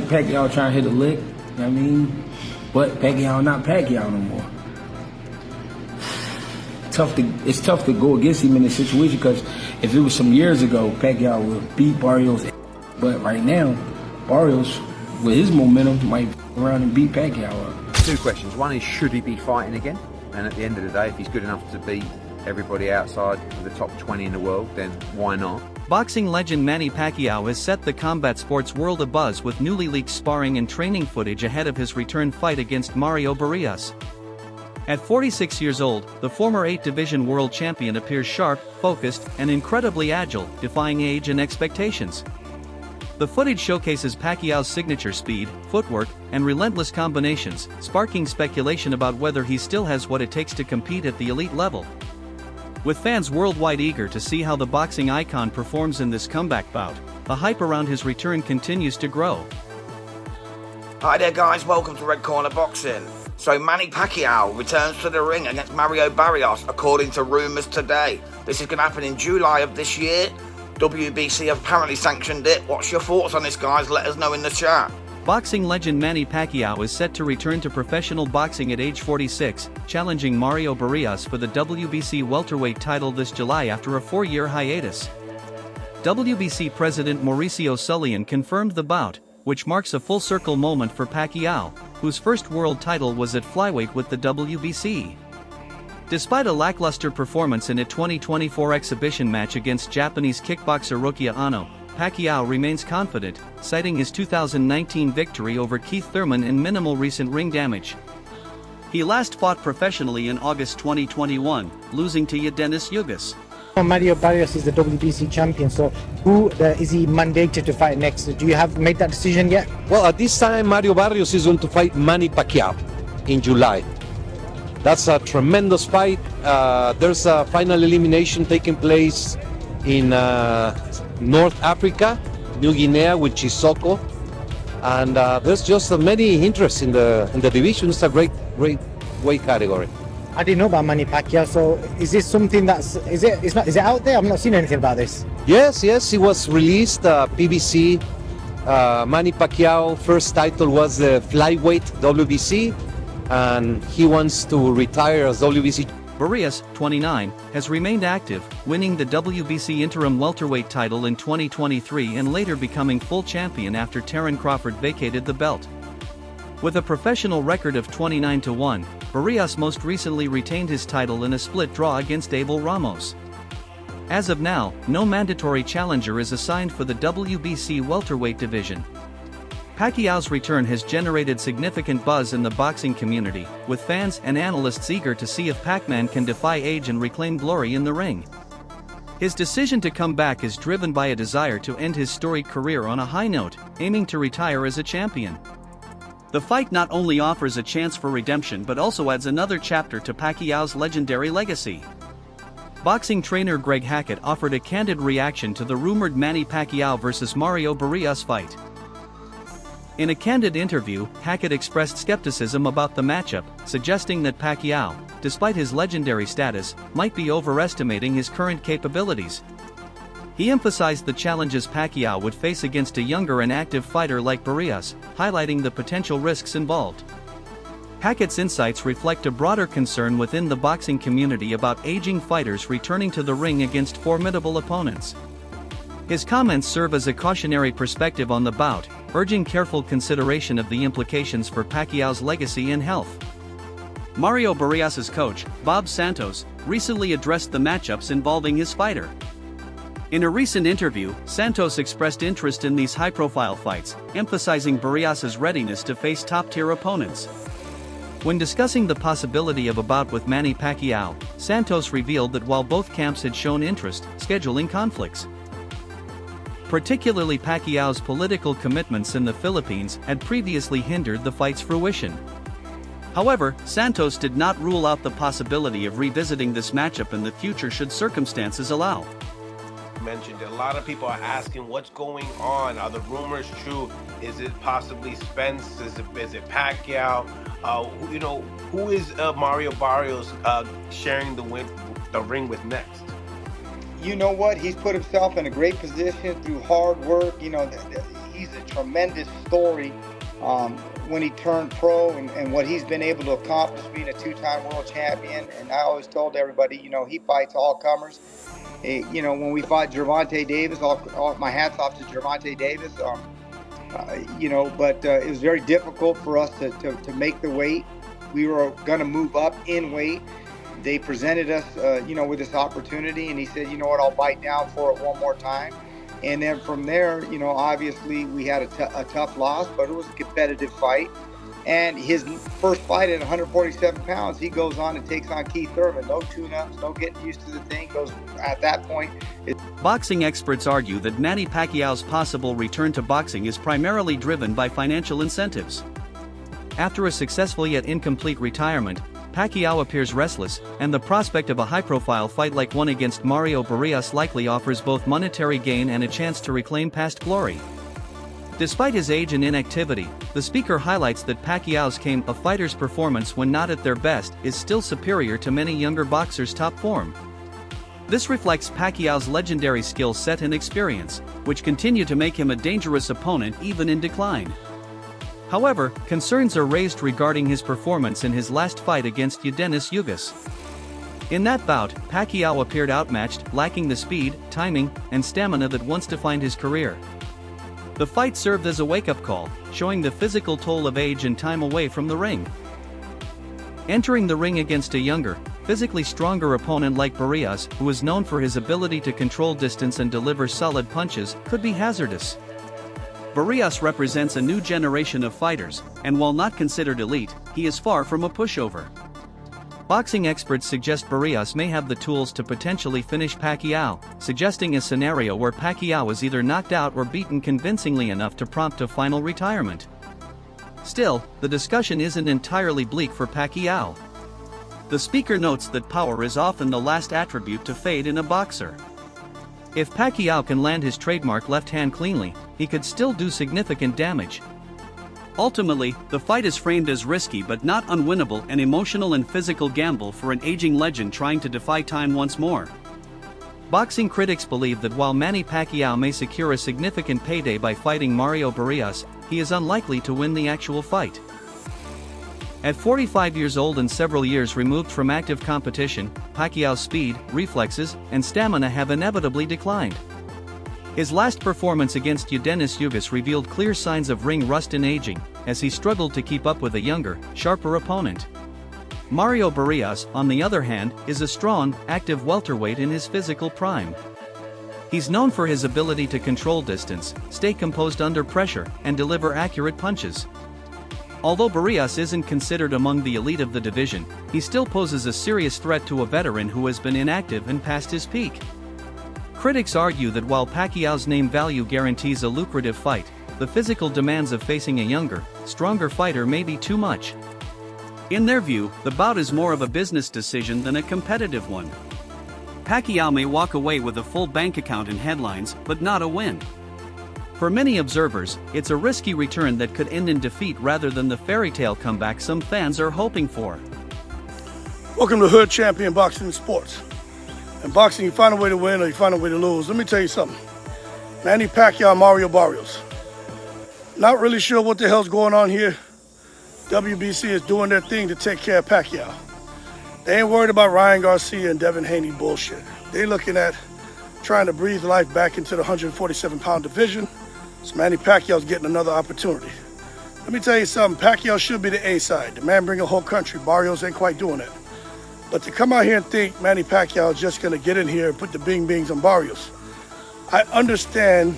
Pacquiao trying to hit a lick, you know what I mean? But Pacquiao not Pacquiao no more. It's tough to go against him in this situation because if it was some years ago, Pacquiao would beat Barrios. But right now, Barrios, with his momentum, might around and beat Pacquiao up. Two questions. One is, should he be fighting again? And at the end of the day, if he's good enough to beat everybody outside the top 20 in the world, then why not? Boxing legend Manny Pacquiao has set the combat sports world abuzz with newly leaked sparring and training footage ahead of his return fight against Mario Barrios. At 46 years old, the former 8-division world champion appears sharp, focused, and incredibly agile, defying age and expectations. The footage showcases Pacquiao's signature speed, footwork, and relentless combinations, sparking speculation about whether he still has what it takes to compete at the elite level. With fans worldwide eager to see how the boxing icon performs in this comeback bout, the hype around his return continues to grow. Hi there guys, welcome to Red Corner Boxing. So Manny Pacquiao returns to the ring against Mario Barrios according to rumours today. This is going to happen in July of this year. WBC have apparently sanctioned it. What's your thoughts on this, guys? Let us know in the chat. Boxing legend Manny Pacquiao is set to return to professional boxing at age 46, challenging Mario Barrios for the WBC welterweight title this July after a 4-year hiatus. WBC President Mauricio Sullian confirmed the bout, which marks a full-circle moment for Pacquiao, whose first world title was at flyweight with the WBC. Despite a lackluster performance in a 2024 exhibition match against Japanese kickboxer Rokia Ano, Pacquiao remains confident, citing his 2019 victory over Keith Thurman in minimal recent ring damage. He last fought professionally in August 2021, losing to Readiness. Mario Barrios is the WBC champion, so who is he mandated to fight next? Do you have made that decision yet? Well, at this time, Mario Barrios is going to fight Manny Pacquiao in July. That's a tremendous fight. There's a final elimination taking place in North Africa, New Guinea with Chisoko, and there's just many interests in the division. It's a great weight category. I didn't know about Manny Pacquiao, so is this something is it out there? I've not seen anything about this. Yes, it was released, PBC. Manny Pacquiao first title was the flyweight WBC, and he wants to retire as WBC. Barrios, 29, has remained active, winning the WBC interim welterweight title in 2023 and later becoming full champion after Terence Crawford vacated the belt. With a professional record of 29-1, Barrios most recently retained his title in a split draw against Abel Ramos. As of now, no mandatory challenger is assigned for the WBC welterweight division. Pacquiao's return has generated significant buzz in the boxing community, with fans and analysts eager to see if Pac-Man can defy age and reclaim glory in the ring. His decision to come back is driven by a desire to end his storied career on a high note, aiming to retire as a champion. The fight not only offers a chance for redemption but also adds another chapter to Pacquiao's legendary legacy. Boxing trainer Greg Hackett offered a candid reaction to the rumored Manny Pacquiao vs Mario Barrios fight. In a candid interview, Hackett expressed skepticism about the matchup, suggesting that Pacquiao, despite his legendary status, might be overestimating his current capabilities. He emphasized the challenges Pacquiao would face against a younger and active fighter like Barrios, highlighting the potential risks involved. Hackett's insights reflect a broader concern within the boxing community about aging fighters returning to the ring against formidable opponents. His comments serve as a cautionary perspective on the bout, urging careful consideration of the implications for Pacquiao's legacy and health. Mario Barrios' coach, Bob Santos, recently addressed the matchups involving his fighter. In a recent interview, Santos expressed interest in these high-profile fights, emphasizing Barrios' readiness to face top-tier opponents. When discussing the possibility of a bout with Manny Pacquiao, Santos revealed that while both camps had shown interest, scheduling conflicts, particularly Pacquiao's political commitments in the Philippines, had previously hindered the fight's fruition. However, Santos did not rule out the possibility of revisiting this matchup in the future should circumstances allow. Mentioned a lot of people are asking what's going on. Are the rumors true? Is it possibly Spence? Is it Pacquiao? Who is Mario Barrios sharing the ring with next? You know what? He's put himself in a great position through hard work. He's a tremendous story when he turned pro and what he's been able to accomplish being a two-time world champion. And I always told everybody, you know, he fights all comers. You know, when we fought Gervonta Davis, all my hats off to Gervonta Davis. You know, but it was very difficult for us to make the weight. We were going to move up in weight. They presented us, you know, with this opportunity, and he said, you know what, I'll bite down for it one more time. And then from there, you know, obviously we had a tough loss, but it was a competitive fight. And his first fight at 147 pounds, he goes on and takes on Keith Thurman. No tune-ups, no getting used to the thing. Goes at that point. Boxing experts argue that Manny Pacquiao's possible return to boxing is primarily driven by financial incentives. After a successful yet incomplete retirement, Pacquiao appears restless, and the prospect of a high-profile fight like one against Mario Barrios likely offers both monetary gain and a chance to reclaim past glory. Despite his age and inactivity, the speaker highlights that Pacquiao's a fighter's performance when not at their best is still superior to many younger boxers' top form. This reflects Pacquiao's legendary skill set and experience, which continue to make him a dangerous opponent even in decline. However, concerns are raised regarding his performance in his last fight against Readiness. In that bout, Pacquiao appeared outmatched, lacking the speed, timing, and stamina that once defined his career. The fight served as a wake-up call, showing the physical toll of age and time away from the ring. Entering the ring against a younger, physically stronger opponent like Barrios, who is known for his ability to control distance and deliver solid punches, could be hazardous. Barrios represents a new generation of fighters, and while not considered elite, he is far from a pushover. Boxing experts suggest Barrios may have the tools to potentially finish Pacquiao, suggesting a scenario where Pacquiao is either knocked out or beaten convincingly enough to prompt a final retirement. Still, the discussion isn't entirely bleak for Pacquiao. The speaker notes that power is often the last attribute to fade in a boxer. If Pacquiao can land his trademark left hand cleanly, he could still do significant damage. Ultimately, the fight is framed as risky but not unwinnable, an emotional and physical gamble for an aging legend trying to defy time once more. Boxing critics believe that while Manny Pacquiao may secure a significant payday by fighting Mario Barrios, he is unlikely to win the actual fight. At 45 years old and several years removed from active competition, Pacquiao's speed, reflexes, and stamina have inevitably declined. His last performance against Readiness revealed clear signs of ring rust and aging, as he struggled to keep up with a younger, sharper opponent. Mario Barrios, on the other hand, is a strong, active welterweight in his physical prime. He's known for his ability to control distance, stay composed under pressure, and deliver accurate punches. Although Barrios isn't considered among the elite of the division, he still poses a serious threat to a veteran who has been inactive and past his peak. Critics argue that while Pacquiao's name value guarantees a lucrative fight, the physical demands of facing a younger, stronger fighter may be too much. In their view, the bout is more of a business decision than a competitive one. Pacquiao may walk away with a full bank account and headlines, but not a win. For many observers, it's a risky return that could end in defeat rather than the fairy tale comeback some fans are hoping for. Welcome to Hood Champion Boxing and Sports. In boxing, you find a way to win or you find a way to lose. Let me tell you something. Manny Pacquiao, Mario Barrios. Not really sure what the hell's going on here. WBC is doing their thing to take care of Pacquiao. They ain't worried about Ryan Garcia and Devin Haney bullshit. They looking at trying to breathe life back into the 147-pound division. So Manny Pacquiao's getting another opportunity. Let me tell you something. Pacquiao should be the A side. The man bring a whole country. Barrios ain't quite doing it. But to come out here and think Manny Pacquiao is just going to get in here and put the bing-bings on Barrios, I understand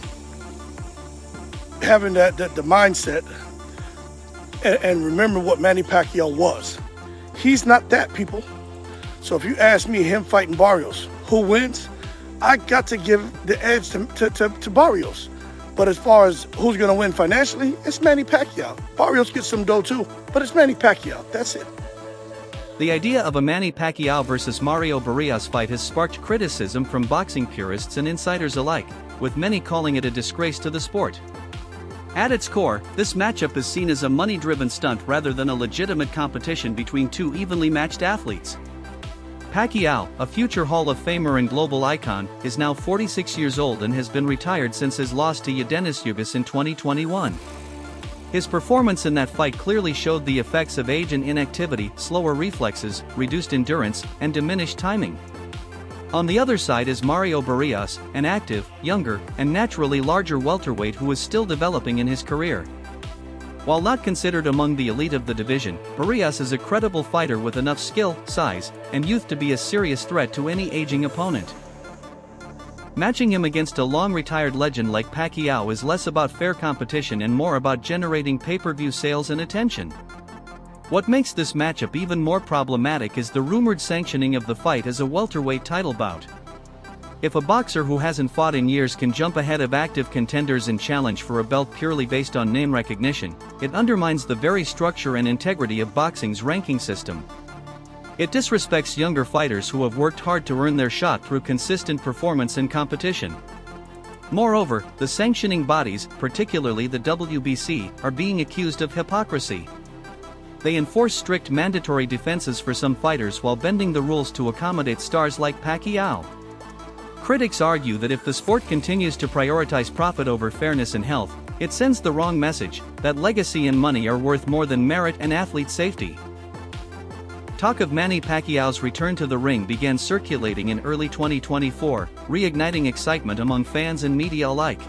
having the mindset and remember what Manny Pacquiao was. He's not that, people. So if you ask me, him fighting Barrios, who wins? I got to give the edge to Barrios. But as far as who's going to win financially, it's Manny Pacquiao. Barrios gets some dough too, but it's Manny Pacquiao. That's it. The idea of a Manny Pacquiao versus Mario Barrios fight has sparked criticism from boxing purists and insiders alike, with many calling it a disgrace to the sport. At its core, this matchup is seen as a money-driven stunt rather than a legitimate competition between two evenly matched athletes. Pacquiao, a future Hall of Famer and global icon, is now 46 years old and has been retired since his loss to Readiness in 2021. His performance in that fight clearly showed the effects of age and inactivity, slower reflexes, reduced endurance, and diminished timing. On the other side is Mario Barrios, an active, younger, and naturally larger welterweight who is still developing in his career. While not considered among the elite of the division, Barrios is a credible fighter with enough skill, size, and youth to be a serious threat to any aging opponent. Matching him against a long-retired legend like Pacquiao is less about fair competition and more about generating pay-per-view sales and attention. What makes this matchup even more problematic is the rumored sanctioning of the fight as a welterweight title bout. If a boxer who hasn't fought in years can jump ahead of active contenders and challenge for a belt purely based on name recognition, it undermines the very structure and integrity of boxing's ranking system. It disrespects younger fighters who have worked hard to earn their shot through consistent performance and competition. Moreover, the sanctioning bodies, particularly the WBC, are being accused of hypocrisy. They enforce strict mandatory defenses for some fighters while bending the rules to accommodate stars like Pacquiao. Critics argue that if the sport continues to prioritize profit over fairness and health, it sends the wrong message, that legacy and money are worth more than merit and athlete safety. Talk of Manny Pacquiao's return to the ring began circulating in early 2024, reigniting excitement among fans and media alike.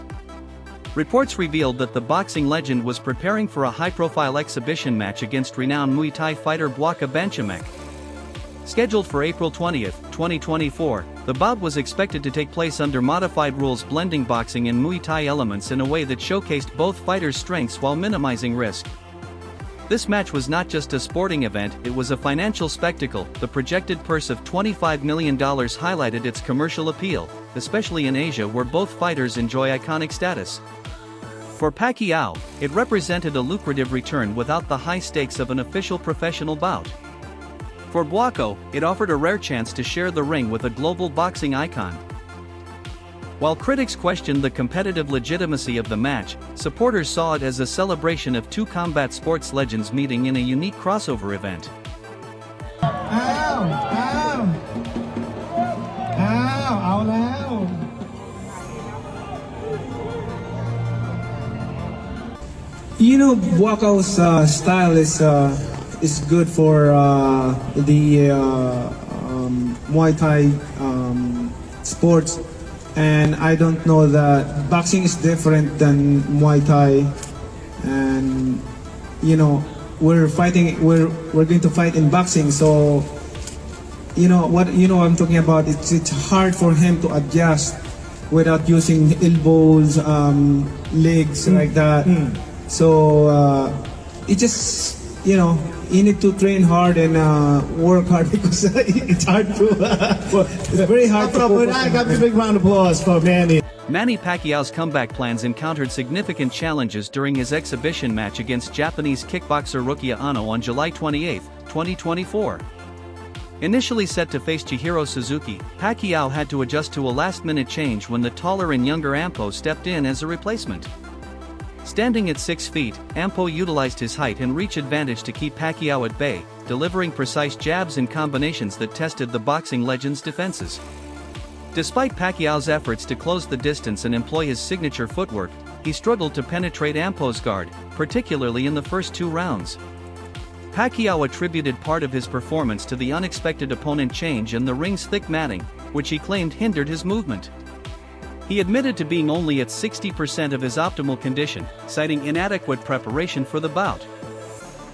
Reports revealed that the boxing legend was preparing for a high-profile exhibition match against renowned Muay Thai fighter Pac-Man. Scheduled for April 20, 2024, the bout was expected to take place under modified rules blending boxing and Muay Thai elements in a way that showcased both fighters' strengths while minimizing risk. This match was not just a sporting event, it was a financial spectacle. The projected purse of $25 million highlighted its commercial appeal, especially in Asia where both fighters enjoy iconic status. For Pacquiao, it represented a lucrative return without the high stakes of an official professional bout. For Pacquiao, it offered a rare chance to share the ring with a global boxing icon. While critics questioned the competitive legitimacy of the match, supporters saw it as a celebration of two combat sports legends meeting in a unique crossover event. You know, Pacquiao's style is good for the Muay Thai sports, and I don't know that boxing is different than Muay Thai, and you know we're going to fight in boxing, so you know what I'm talking about. It's hard for him to adjust without using elbows, legs like that. So it just, you know, you need to train hard and work hard because it's hard to. It's very hard to. I got a big round of applause for Manny. Manny Pacquiao's comeback plans encountered significant challenges during his exhibition match against Japanese kickboxer Rukia Ano on July 28, 2024. Initially set to face Chihiro Suzuki, Pacquiao had to adjust to a last-minute change when the taller and younger Ampo stepped in as a replacement. Standing at 6 feet, Ampo utilized his height and reach advantage to keep Pacquiao at bay, delivering precise jabs and combinations that tested the boxing legend's defenses. Despite Pacquiao's efforts to close the distance and employ his signature footwork, he struggled to penetrate Ampo's guard, particularly in the first 2 rounds. Pacquiao attributed part of his performance to the unexpected opponent change and the ring's thick matting, which he claimed hindered his movement. He admitted to being only at 60% of his optimal condition, citing inadequate preparation for the bout.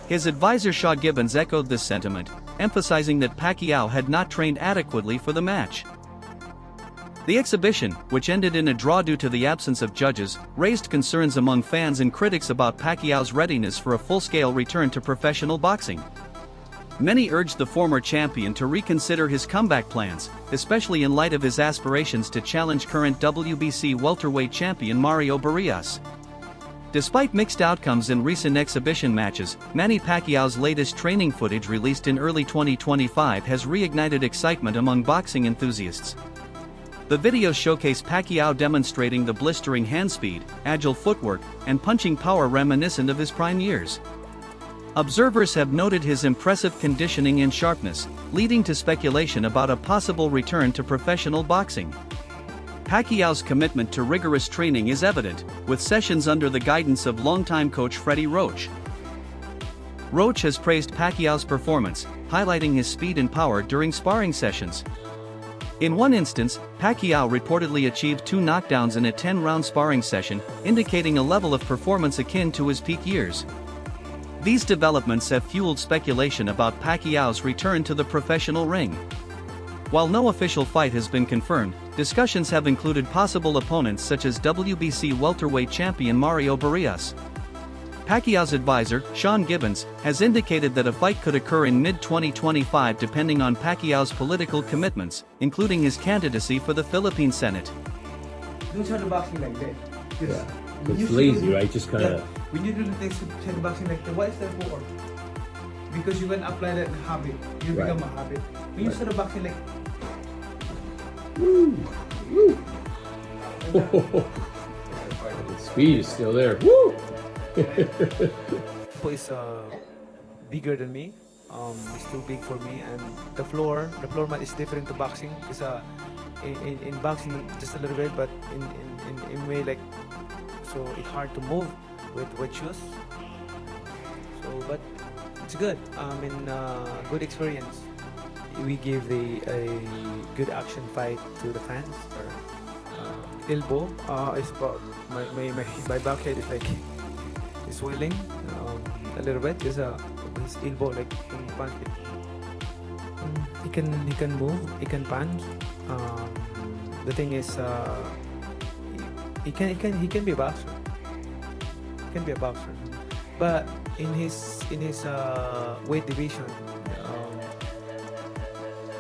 His advisor Shaw Gibbons echoed this sentiment, emphasizing that Pacquiao had not trained adequately for the match. The exhibition, which ended in a draw due to the absence of judges, raised concerns among fans and critics about Pacquiao's readiness for a full-scale return to professional boxing. Many urged the former champion to reconsider his comeback plans, especially in light of his aspirations to challenge current WBC welterweight champion Mario Barrios. Despite mixed outcomes in recent exhibition matches, Manny Pacquiao's latest training footage released in early 2025 has reignited excitement among boxing enthusiasts. The videos showcase Pacquiao demonstrating the blistering hand speed, agile footwork, and punching power reminiscent of his prime years. Observers have noted his impressive conditioning and sharpness, leading to speculation about a possible return to professional boxing. Pacquiao's commitment to rigorous training is evident, with sessions under the guidance of longtime coach Freddie Roach. Roach has praised Pacquiao's performance, highlighting his speed and power during sparring sessions. In one instance, Pacquiao reportedly achieved 2 knockdowns in a 10-round sparring session, indicating a level of performance akin to his peak years. These developments have fueled speculation about Pacquiao's return to the professional ring. While no official fight has been confirmed, discussions have included possible opponents such as WBC welterweight champion Mario Barrios. Pacquiao's advisor, Sean Gibbons, has indicated that a fight could occur in mid-2025 depending on Pacquiao's political commitments, including his candidacy for the Philippine Senate. Don't try to boxing like that. Yeah, it's lazy, right? Just kind of. When you do the things to boxing like that, what is that for? Because you can apply that habit. You become a habit. When you start boxing like. Woo! Woo! The speed is still there. Woo! Is bigger than me. It's too big for me, and the floor mat is different to boxing. Because in boxing just a little bit, but in way like so it's hard to move with shoes. So, but it's good. Good experience. We give a good action fight to the fans. Elbow is about my backhead is like swelling a little bit. Just his elbow like punch it. He can move. He can punch. The thing is, he can be a boxer. He can be a boxer, but in his weight division,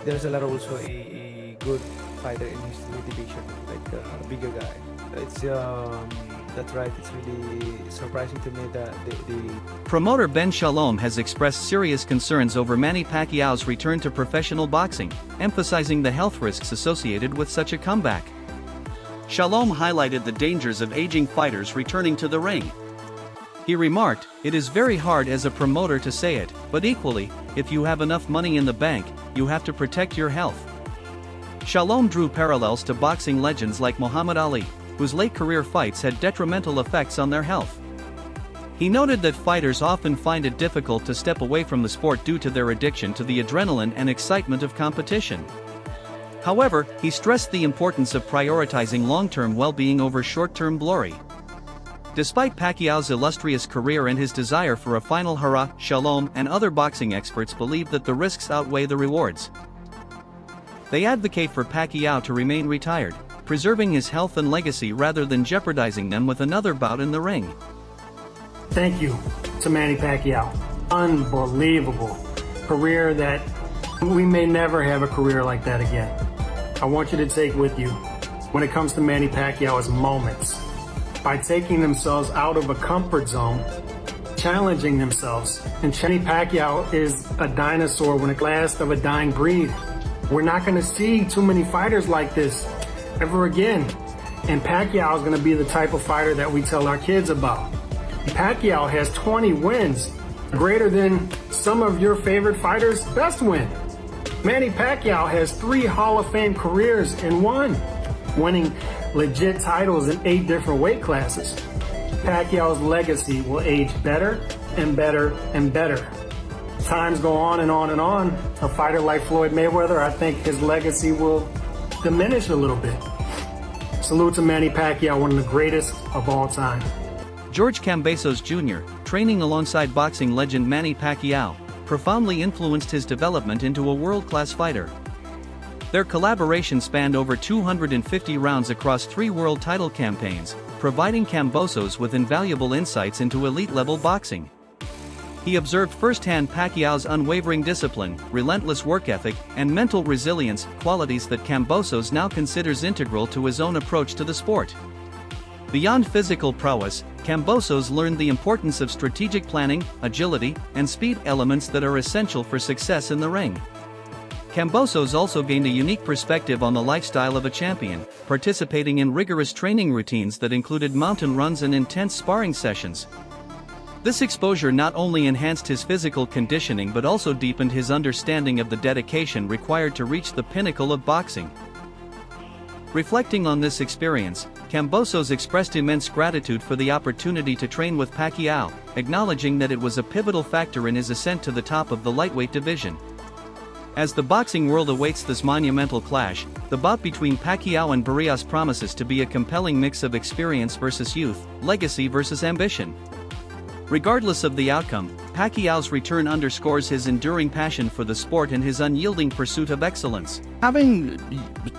there's a lot of also a good fighter in his weight division, like a bigger guy. It's that's right. It's really surprising to me that the Promoter Ben Shalom has expressed serious concerns over Manny Pacquiao's return to professional boxing, emphasizing the health risks associated with such a comeback. Shalom highlighted the dangers of aging fighters returning to the ring. He remarked, "It is very hard as a promoter to say it, but equally, if you have enough money in the bank, you have to protect your health." Shalom drew parallels to boxing legends like Muhammad Ali, whose late career fights had detrimental effects on their health. He noted that fighters often find it difficult to step away from the sport due to their addiction to the adrenaline and excitement of competition. However, he stressed the importance of prioritizing long-term well-being over short-term glory. Despite Pacquiao's illustrious career and his desire for a final hurrah, Shalom and other boxing experts believe that the risks outweigh the rewards. They advocate for Pacquiao to remain retired, preserving his health and legacy rather than jeopardizing them with another bout in the ring. Thank you to Manny Pacquiao. Unbelievable career that we may never have a career like that again. I want you to take with you, when it comes to Manny Pacquiao, is moments. By taking themselves out of a comfort zone, challenging themselves. And Manny Pacquiao is a dinosaur when it last of a dying breed. We're not going to see too many fighters like this ever again. And Pacquiao is going to be the type of fighter that we tell our kids about. Pacquiao has 20 wins, greater than some of your favorite fighters' best win. Manny Pacquiao has 3 Hall of Fame careers and one, winning legit titles in 8 different weight classes. Pacquiao's legacy will age better and better and better. Times go on and on and on. A fighter like Floyd Mayweather, I think his legacy will diminish a little bit. Salute to Manny Pacquiao, one of the greatest of all time. George Kambesos Jr., training alongside boxing legend Manny Pacquiao, profoundly influenced his development into a world-class fighter. Their collaboration spanned over 250 rounds across 3 world title campaigns, providing Kambesos with invaluable insights into elite-level boxing. He observed firsthand Pacquiao's unwavering discipline, relentless work ethic, and mental resilience, qualities that Kambesos now considers integral to his own approach to the sport. Beyond physical prowess, Kambesos learned the importance of strategic planning, agility, and speed, elements that are essential for success in the ring. Kambesos also gained a unique perspective on the lifestyle of a champion, participating in rigorous training routines that included mountain runs and intense sparring sessions. This exposure not only enhanced his physical conditioning but also deepened his understanding of the dedication required to reach the pinnacle of boxing. Reflecting on this experience, Kambosos expressed immense gratitude for the opportunity to train with Pacquiao, acknowledging that it was a pivotal factor in his ascent to the top of the lightweight division. As the boxing world awaits this monumental clash, the bout between Pacquiao and Barrios promises to be a compelling mix of experience versus youth, legacy versus ambition. Regardless of the outcome, Pacquiao's return underscores his enduring passion for the sport and his unyielding pursuit of excellence. Having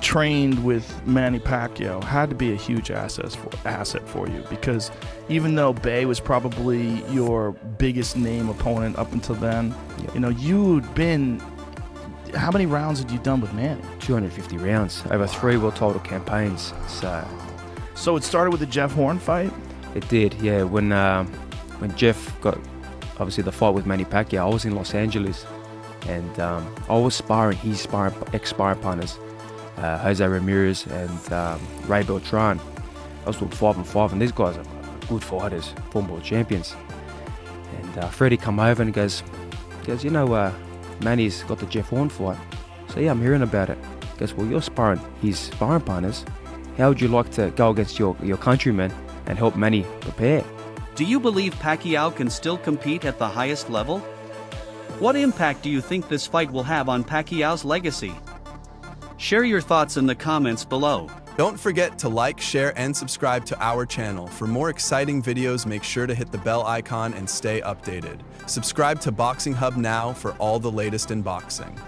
trained with Manny Pacquiao had to be a huge asset for you, because even though Bay was probably your biggest name opponent up until then, you know, you'd been... How many rounds had you done with Manny? 250 rounds over 3 world title campaigns. So it started with the Jeff Horn fight? It did, yeah. When Jeff got, obviously, the fight with Manny Pacquiao, I was in Los Angeles, and I was sparring his ex-sparring partners, Jose Ramirez and Ray Beltran. I was doing 5-on-5, and these guys are good fighters, former world champions. And Freddie come over and goes, you know, Manny's got the Jeff Horn fight. So yeah, I'm hearing about it. He goes, well, you're sparring his sparring partners. How would you like to go against your countrymen and help Manny prepare? Do you believe Pacquiao can still compete at the highest level? What impact do you think this fight will have on Pacquiao's legacy? Share your thoughts in the comments below. Don't forget to like, share, and subscribe to our channel. For more exciting videos, make sure to hit the bell icon and stay updated. Subscribe to Boxing Hub now for all the latest in boxing.